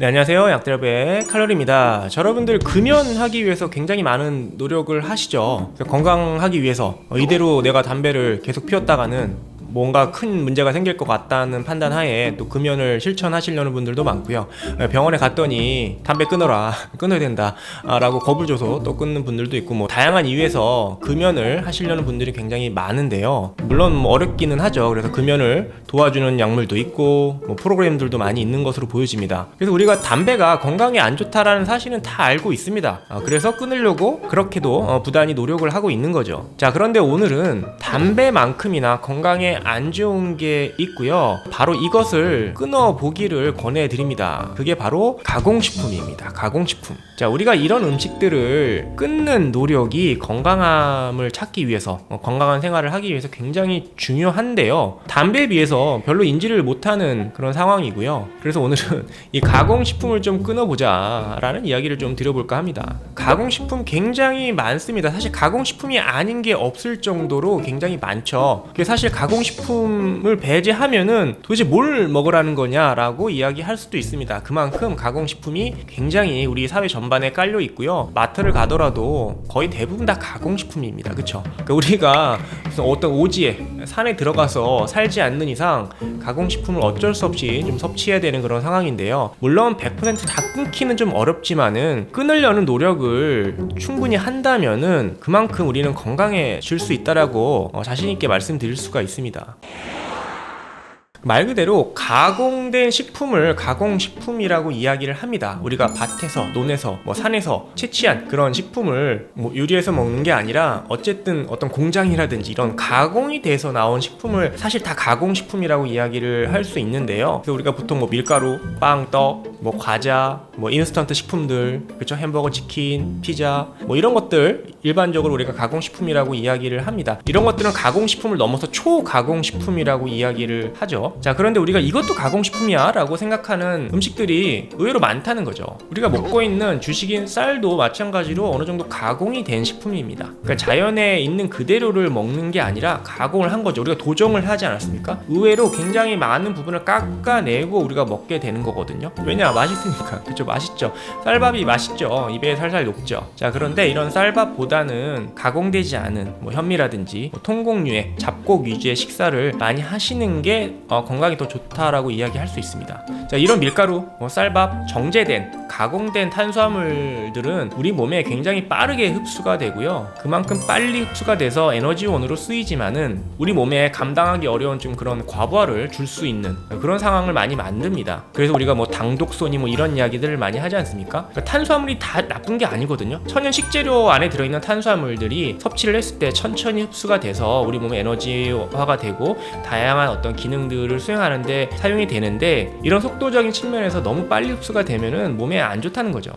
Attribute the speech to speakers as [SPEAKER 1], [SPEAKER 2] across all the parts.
[SPEAKER 1] 네, 안녕하세요. 약들배 칼로리입니다. 자, 여러분들 금연하기 위해서 굉장히 많은 노력을 하시죠. 건강하기 위해서 이대로 내가 담배를 계속 피웠다가는 뭔가 큰 문제가 생길 것 같다는 판단 하에 또 금연을 실천하시려는 분들도 많고요. 병원에 갔더니 담배 끊어라, 끊어야 된다 라고 겁을 줘서 또 끊는 분들도 있고, 뭐 다양한 이유에서 금연을 하시려는 분들이 굉장히 많은데요. 물론 뭐 어렵기는 하죠. 그래서 금연을 도와주는 약물도 있고 뭐 프로그램들도 많이 있는 것으로 보여집니다. 그래서 우리가 담배가 건강에 안 좋다라는 사실은 다 알고 있습니다. 그래서 끊으려고 그렇게도 부단히 노력을 하고 있는 거죠. 자, 그런데 오늘은 담배만큼이나 건강에 안 좋은 게 있고요. 바로 이것을 끊어보기를 권해드립니다. 그게 바로 가공식품입니다. 가공식품. 자, 우리가 이런 음식들을 끊는 노력이 건강함을 찾기 위해서, 건강한 생활을 하기 위해서 굉장히 중요한데요. 담배에 비해서 별로 인지를 못하는 그런 상황이고요. 그래서 오늘은 이 가공식품을 좀 끊어보자 라는 이야기를 좀 드려볼까 합니다. 가공식품 굉장히 많습니다. 사실 가공식품이 아닌 게 없을 정도로 굉장히 많죠. 사실 가공식품을 배제하면은 도대체 뭘 먹으라는 거냐라고 이야기할 수도 있습니다. 그만큼 가공식품이 굉장히 우리 사회 전반에 깔려 있고요. 마트를 가더라도 거의 대부분 다 가공식품입니다. 그쵸? 그러니까 우리가 무슨 어떤 오지에 산에 들어가서 살지 않는 이상 가공식품을 어쩔 수 없이 좀 섭취해야 되는 그런 상황인데요. 물론 100%다 끊기는 좀 어렵지만은 끊으려는 노력을 충분히 한다면은 그만큼 우리는 건강해질 수 있다라고 자신 있게 말씀드릴 수가 있습니다. 말 그대로 가공된 식품을 가공식품이라고 이야기를 합니다. 우리가 밭에서, 논에서, 산에서 채취한 그런 식품을 요리해서 먹는 게 아니라 어쨌든 어떤 공장이라든지 이런 가공이 돼서 나온 식품을 사실 다 가공식품이라고 이야기를 할 수 있는데요. 그래서 우리가 보통 밀가루, 빵, 떡, 과자, 인스턴트 식품들, 그렇죠? 햄버거, 치킨, 피자, 이런 것들 일반적으로 우리가 가공식품이라고 이야기를 합니다. 이런 것들은 가공식품을 넘어서 초가공식품이라고 이야기를 하죠. 자, 그런데 우리가 이것도 가공식품이야 라고 생각하는 음식들이 의외로 많다는 거죠. 우리가 먹고 있는 주식인 쌀도 마찬가지로 어느 정도 가공이 된 식품입니다. 그러니까 자연에 있는 그대로를 먹는 게 아니라 가공을 한 거죠. 우리가 도정을 하지 않았습니까? 의외로 굉장히 많은 부분을 깎아내고 우리가 먹게 되는 거거든요. 왜냐? 맛있으니까. 그렇죠? 맛있죠. 쌀밥이 맛있죠. 입에 살살 녹죠. 자, 그런데 이런 쌀밥보다는 가공되지 않은 현미라든지 통곡류의 잡곡 위주의 식사를 많이 하시는 게 건강이 더 좋다라고 이야기할 수 있습니다. 자, 이런 밀가루, 쌀밥, 정제된, 가공된 탄수화물들은 우리 몸에 굉장히 빠르게 흡수가 되고요. 그만큼 빨리 흡수가 돼서 에너지원으로 쓰이지만은 우리 몸에 감당하기 어려운 좀 그런 과부하를 줄 수 있는 그런 상황을 많이 만듭니다. 그래서 우리가 당독소니 이런 이야기들을 많이 하지 않습니까? 그러니까 탄수화물이 다 나쁜 게 아니거든요. 천연 식재료 안에 들어있는 탄수화물들이 섭취를 했을 때 천천히 흡수가 돼서 우리 몸에 에너지화가 되고 다양한 어떤 기능들을 수행하는데 사용이 되는데, 이런 속도적인 측면에서 너무 빨리 흡수가 되면은 몸에 안 좋다는 거죠.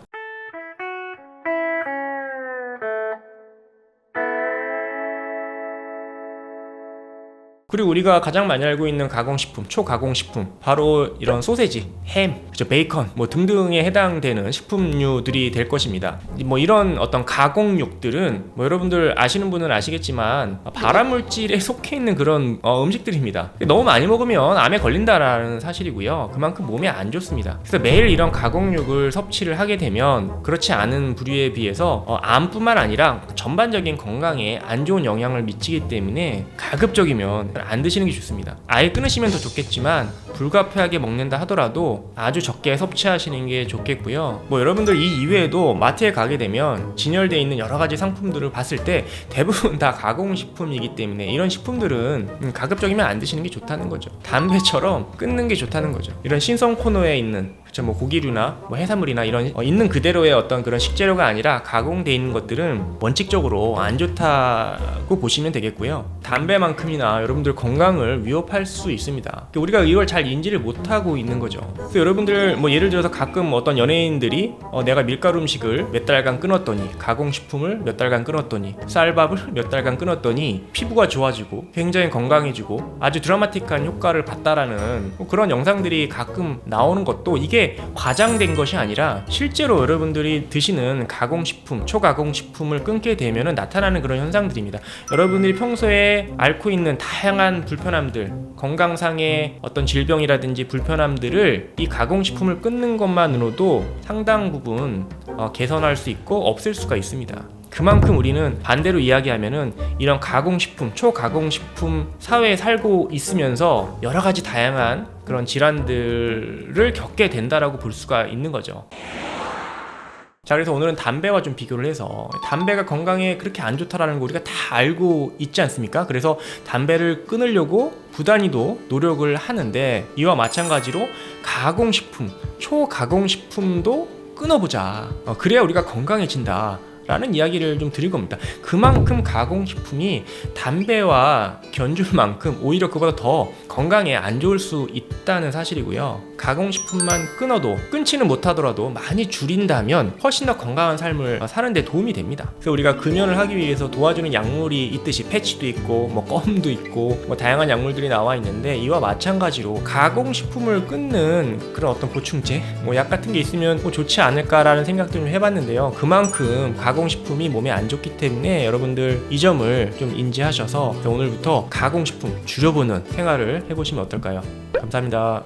[SPEAKER 1] 그리고 우리가 가장 많이 알고 있는 가공식품, 초가공식품, 바로 이런 소세지, 햄, 그렇죠, 베이컨 등등에 해당되는 식품류들이 될 것입니다. 이런 어떤 가공육들은 여러분들 아시는 분은 아시겠지만 발암물질에 속해 있는 그런 음식들입니다. 너무 많이 먹으면 암에 걸린다라는 사실이고요. 그만큼 몸에 안 좋습니다. 그래서 매일 이런 가공육을 섭취를 하게 되면 그렇지 않은 부류에 비해서 암뿐만 아니라 전반적인 건강에 안 좋은 영향을 미치기 때문에 가급적이면 안 드시는 게 좋습니다. 아예 끊으시면 더 좋겠지만 불가피하게 먹는다 하더라도 아주 적게 섭취하시는 게 좋겠고요. 여러분들 이 이외에도 마트에 가게 되면 진열되어 있는 여러 가지 상품들을 봤을 때 대부분 다 가공식품이기 때문에 이런 식품들은 가급적이면 안 드시는 게 좋다는 거죠. 담배처럼 끊는 게 좋다는 거죠. 이런 신선 코너에 있는 고기류나 해산물이나 이런 있는 그대로의 어떤 그런 식재료가 아니라 가공되어 있는 것들은 원칙적으로 안 좋다고 보시면 되겠고요. 담배만큼이나 여러분들 건강을 위협할 수 있습니다. 우리가 이걸 잘 인지를 못하고 있는 거죠. 그래서 여러분들 예를 들어서 가끔 어떤 연예인들이 내가 밀가루 음식을 몇 달간 끊었더니, 가공식품을 몇 달간 끊었더니, 쌀밥을 몇 달간 끊었더니 피부가 좋아지고 굉장히 건강해지고 아주 드라마틱한 효과를 봤다라는 그런 영상들이 가끔 나오는 것도, 이게 과장된 것이 아니라 실제로 여러분들이 드시는 가공식품, 초가공식품을 끊게 되면 나타나는 그런 현상들입니다. 여러분들이 평소에 앓고 있는 다양한 불편함들, 건강상의 어떤 질병 질병이라든지 불편함들을 이 가공식품을 끊는 것만으로도 상당 부분 개선할 수 있고 없앨 수가 있습니다. 그만큼 우리는 반대로 이야기하면은 이런 가공식품, 초가공식품 사회에 살고 있으면서 여러 가지 다양한 그런 질환들을 겪게 된다라고 볼 수가 있는 거죠. 자, 그래서 오늘은 담배와 좀 비교를 해서 담배가 건강에 그렇게 안 좋다라는 거 우리가 다 알고 있지 않습니까? 그래서 담배를 끊으려고 부단히도 노력을 하는데 이와 마찬가지로 가공식품, 초가공식품도 끊어보자. 그래야 우리가 건강해진다 라는 이야기를 좀 드릴 겁니다. 그만큼 가공식품이 담배와 견줄 만큼 오히려 그보다 더 건강에 안 좋을 수 있다는 사실이고요. 가공식품만 끊어도 끊지는 못하더라도 많이 줄인다면 훨씬 더 건강한 삶을 사는 데 도움이 됩니다. 그래서 우리가 금연을 하기 위해서 도와주는 약물이 있듯이 패치도 있고 껌도 있고 다양한 약물들이 나와 있는데 이와 마찬가지로 가공식품을 끊는 그런 어떤 보충제 약 같은 게 있으면 좋지 않을까라는 생각도 좀 해봤는데요. 그만큼 가공식품이 몸에 안 좋기 때문에 여러분들 이 점을 좀 인지하셔서 오늘부터 가공식품 줄여보는 생활을 해보시면 어떨까요? 감사합니다.